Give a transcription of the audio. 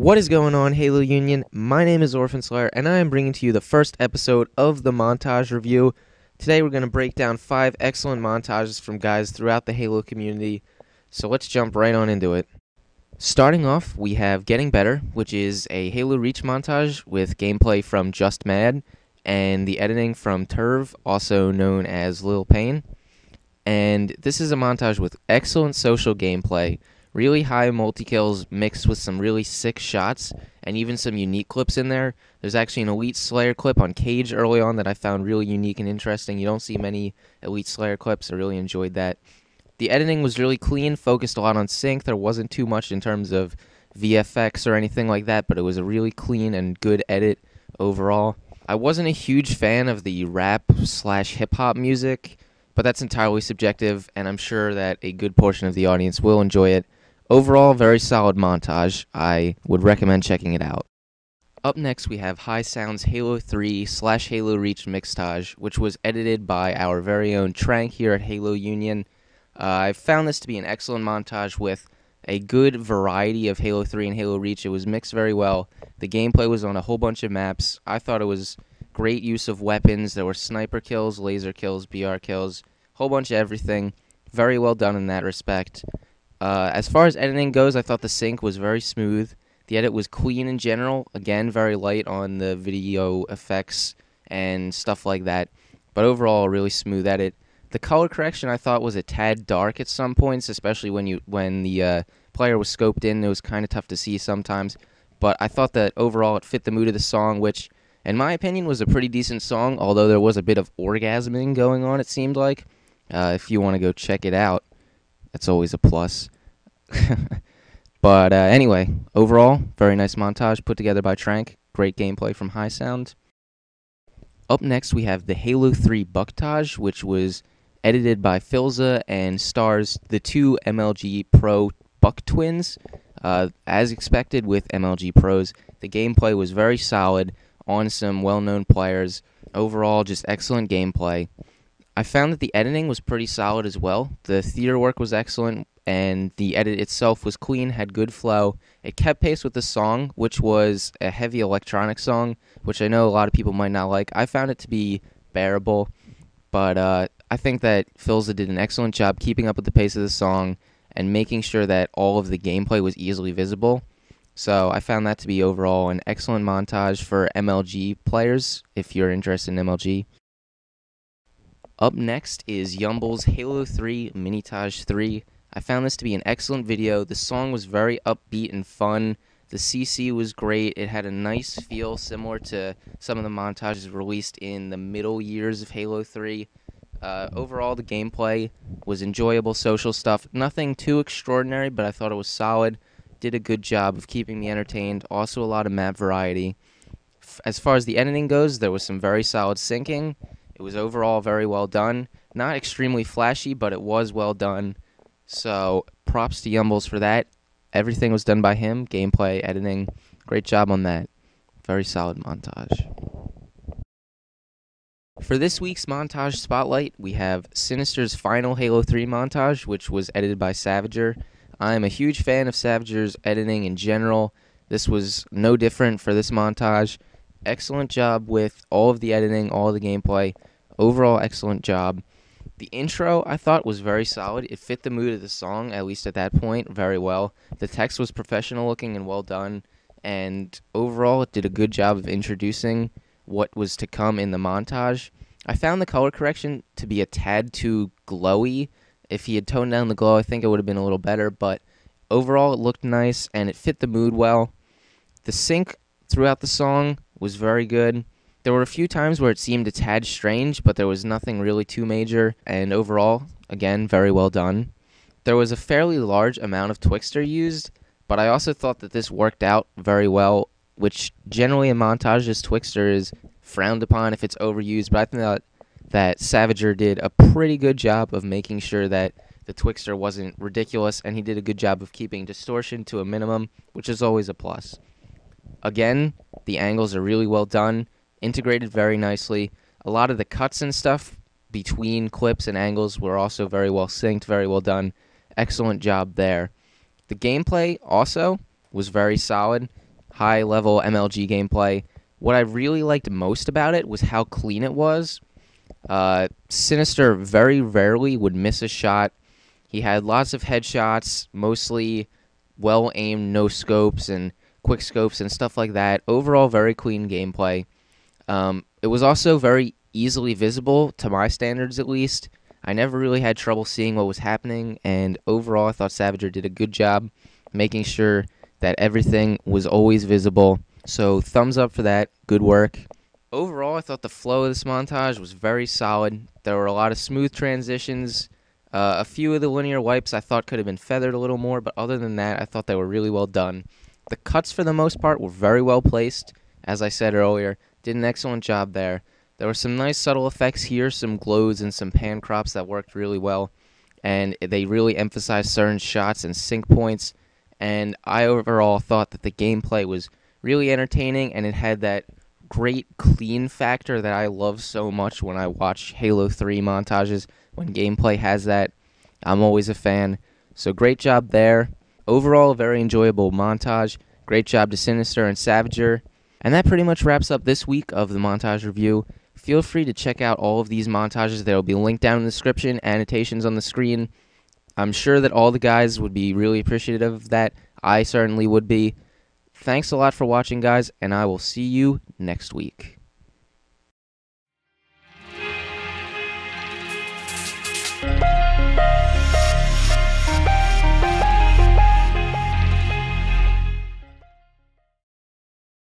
What is going on, HaloUnion? My name is Orphanslayer, and I am bringing to you the first episode of the Montage Review. Today we're going to break down 5 excellent montages from guys throughout the Halo community, so let's jump right on into it. Starting off, we have Getting Better, which is a Halo Reach montage with gameplay from Just Mad, and the editing from Terv, also known as Lil Pain. And this is a montage with excellent social gameplay, really high multi-kills mixed with some really sick shots, and even some unique clips in there. There's actually an Elite Slayer clip on Cage early on that I found really unique and interesting. You don't see many Elite Slayer clips. I really enjoyed that. The editing was really clean, focused a lot on sync. There wasn't too much in terms of VFX or anything like that, but it was a really clean and good edit overall. I wasn't a huge fan of the rap/hip-hop music, but that's entirely subjective, and I'm sure that a good portion of the audience will enjoy it. Overall, very solid montage. I would recommend checking it out. Up next, we have Highsound's Halo 3/Halo Reach Mixtage, which was edited by our very own tranQ here at HaloUnion. I found this to be an excellent montage with a good variety of Halo 3 and Halo Reach. It was mixed very well. The gameplay was on a whole bunch of maps. I thought it was great use of weapons. There were sniper kills, laser kills, BR kills, whole bunch of everything. Very well done in that respect. As far as editing goes, I thought the sync was very smooth. The edit was clean in general. Again, very light on the video effects and stuff like that. But overall, a really smooth edit. The color correction I thought was a tad dark at some points, especially when the player was scoped in. It was kind of tough to see sometimes. But I thought that overall it fit the mood of the song, which, in my opinion, was a pretty decent song, although there was a bit of orgasming going on, it seemed like. If you want to go check it out, that's always a plus. But anyway, overall, very nice montage put together by tranQ. Great gameplay from Highsound. Up next, we have the Halo 3 Buktage, which was edited by Filza and stars the two MLG Pro Buck twins. As expected with MLG Pros, the gameplay was very solid on some well-known players. Overall, just excellent gameplay. I found that the editing was pretty solid as well. The theater work was excellent, and the edit itself was clean, had good flow. It kept pace with the song, which was a heavy electronic song, which I know a lot of people might not like. I found it to be bearable, but I think that Filza did an excellent job keeping up with the pace of the song and making sure that all of the gameplay was easily visible. So I found that to be overall an excellent montage for MLG players, if you're interested in MLG. Up next is Yumbles' Halo 3 Minitage 3. I found this to be an excellent video. The song was very upbeat and fun. The CC was great. It had a nice feel similar to some of the montages released in the middle years of Halo 3. Overall, the gameplay was enjoyable social stuff. Nothing too extraordinary, but I thought it was solid. Did a good job of keeping me entertained. Also a lot of map variety. As far as the editing goes, there was some very solid syncing. It was overall very well done. Not extremely flashy, but it was well done. So props to Yumbles for that. Everything was done by him. Gameplay, editing. Great job on that. Very solid montage. For this week's Montage Spotlight, we have Synister's final Halo 3 montage, which was edited by Savagr. I am a huge fan of Savagr's editing in general. This was no different for this montage. Excellent job with all of the editing, all of the gameplay. Overall, excellent job. The intro, I thought, was very solid. It fit the mood of the song, at least at that point, very well. The text was professional looking and well done. And overall, it did a good job of introducing what was to come in the montage. I found the color correction to be a tad too glowy. If he had toned down the glow, I think it would have been a little better. But overall, it looked nice, and it fit the mood well. The sync throughout the song was very good. There were a few times where it seemed a tad strange, but there was nothing really too major, and overall, again, very well done. There was a fairly large amount of Twixtor used, but I also thought that this worked out very well, which generally in montages, Twixtor is frowned upon if it's overused, but I think that Savagr did a pretty good job of making sure that the Twixtor wasn't ridiculous, and he did a good job of keeping distortion to a minimum, which is always a plus. Again, the angles are really well done. Integrated very nicely. A lot of the cuts and stuff between clips and angles were also very well synced, very well done. Excellent job there. The gameplay also was very solid. high-level MLG gameplay. What I really liked most about it was how clean it was. Synister very rarely would miss a shot. He had lots of headshots, mostly well-aimed no-scopes and quick-scopes and stuff like that. Overall, very clean gameplay. It was also very easily visible, to my standards at least. I never really had trouble seeing what was happening, and overall I thought Savagr did a good job making sure that everything was always visible. So thumbs up for that. Good work. Overall, I thought the flow of this montage was very solid. There were a lot of smooth transitions. A few of the linear wipes I thought could have been feathered a little more, but other than that, I thought they were really well done. The cuts, for the most part, were very well placed. As I said earlier, did an excellent job there. There were some nice subtle effects here, some glows and some pan crops that worked really well, and they really emphasized certain shots and sync points, and I overall thought that the gameplay was really entertaining, and it had that great clean factor that I love so much when I watch Halo 3 montages. When gameplay has that, I'm always a fan. So great job there. Overall, a very enjoyable montage. Great job to Synister and Savagr. And that pretty much wraps up this week of the Montage Review. Feel free to check out all of these montages. There will be linked down in the description, annotations on the screen. I'm sure that all the guys would be really appreciative of that. I certainly would be. Thanks a lot for watching, guys, and I will see you next week.